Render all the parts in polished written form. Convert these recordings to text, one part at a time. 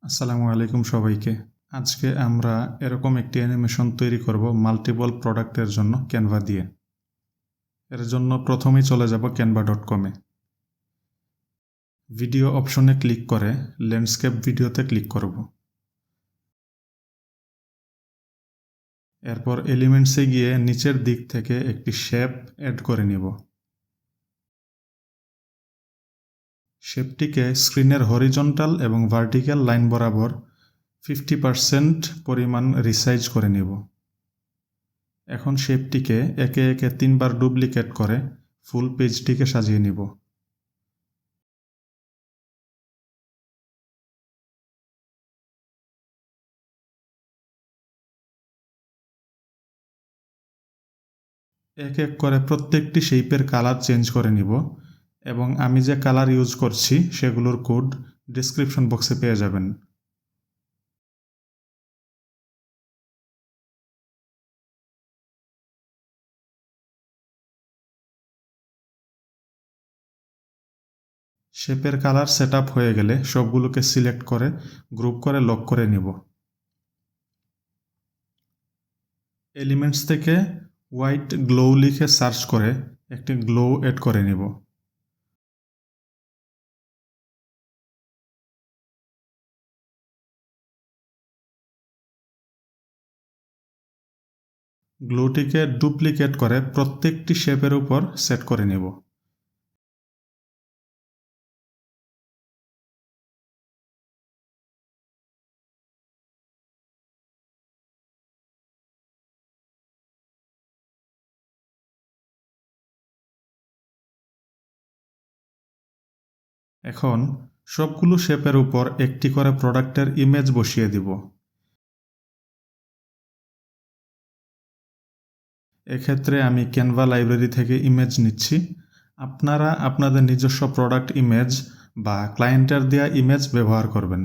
আসসালামু আলাইকুম সবাইকে। আজকে আমরা এরকম একটি অ্যানিমেশন তৈরি করব মাল্টিপল প্রোডাক্টের জন্য ক্যানভা দিয়ে। এর জন্য প্রথমেই চলে যাব canva.com-এ। ভিডিও অপশনে ক্লিক করে ল্যান্ডস্কেপ ভিডিওতে ক্লিক করব। এরপর এলিমেন্টসে গিয়ে নিচের দিক থেকে একটি শেপ অ্যাড করে নিব। শেপটিকে স্ক্রিনের হরিজন্টাল এবং ভার্টিক্যাল লাইন বরাবর 50% পরিমাণ রিসাইজ করে নিব। এখন শেপটিকে একে একে 3 বার ডুপ্লিকেট করে ফুল পেজটিকে সাজিয়ে নিব। এক এক করে প্রত্যেকটি শেপের কালার চেঞ্জ করে নিব এবং আমি যে কালার ইউজ করছি সেগুলোর কোড ডেসক্রিপশন বক্সে পেয়ে যাবেন। শেপের কালার সেট আপ হয়ে গেলে সবগুলোকে সিলেক্ট করে গ্রুপ করে লক করে নিব। এলিমেন্টস থেকে হোয়াইট গ্লো লিখে সার্চ করে একটি গ্লো এড করে নিব। গ্লোটিকে ডুপ্লিকেট করে প্রত্যেকটি শেপের উপর সেট করে নিব। এখন সবগুলো শেপের উপর একটি করে প্রোডাক্টের ইমেজ বসিয়ে দিব। এক্ষেত্রে আমি ক্যানভা লাইব্রেরি থেকে ইমেজ নিচ্ছি। আপনারা আপনাদের নিজস্ব প্রোডাক্ট ইমেজ বা ক্লায়েন্টের দেওয়া ইমেজ ব্যবহার করবেন।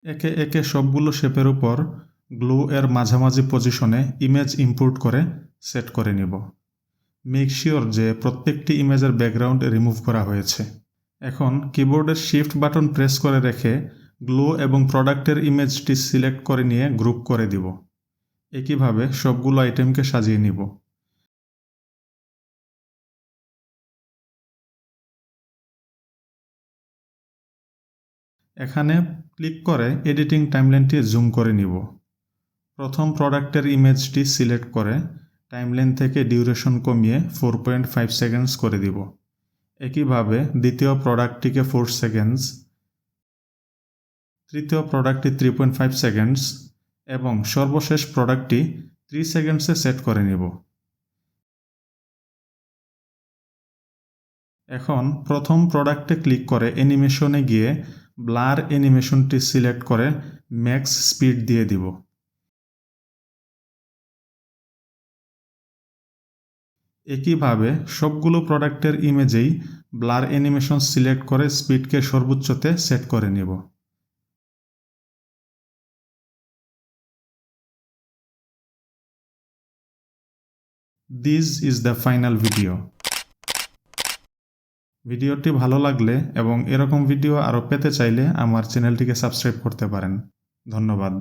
একে একে সবগুলো শেপের উপর গ্লো এর মাঝামাঝি পজিশনে ইমেজ ইম্পোর্ট করে সেট করে নিব। মেক শিওর যে প্রত্যেকটি ইমেজের ব্যাকগ্রাউন্ড রিমুভ করা হয়েছে। এখন কিবোর্ডের শিফট বাটন প্রেস করে রেখে গ্লো এবং প্রোডাক্টের ইমেজটি সিলেক্ট করে নিয়ে গ্রুপ করে দিব। একইভাবে সবগুলো আইটেমকে সাজিয়ে নিব। এখানে ক্লিক করে এডিটিং টাইমলাইনটি জুম করে নিব। প্রথম প্রোডাক্টের ইমেজটি সিলেক্ট করে টাইমলাইন থেকে ডিউরেশন কমিয়ে 4.5 সেকেন্ডস করে দিব। একইভাবে দ্বিতীয় প্রোডাক্টটিকে 4 সেকেন্ডস, তৃতীয় প্রোডাক্টটি 3.5 সেকেন্ডস এবং সর্বশেষ প্রোডাক্টটি 3 সেকেন্ডসে সেট করে নিব। এখন প্রথম প্রোডাক্টে ক্লিক করে অ্যানিমেশনে গিয়ে ব্লার অ্যানিমেশনটি সিলেক্ট করে ম্যাক্স স্পিড দিয়ে দিব। একইভাবে সবগুলো প্রোডাক্টের ইমেজেই ব্লার অ্যানিমেশন সিলেক্ট করে স্পিডকে সর্বোচ্চতে সেট করে নিব। This is the final video. ভিডিওটি ভালো লাগলে এবং এরকম ভিডিও আরও পেতে চাইলে আমার চ্যানেলটিকে সাবস্ক্রাইব করতে পারেন। ধন্যবাদ।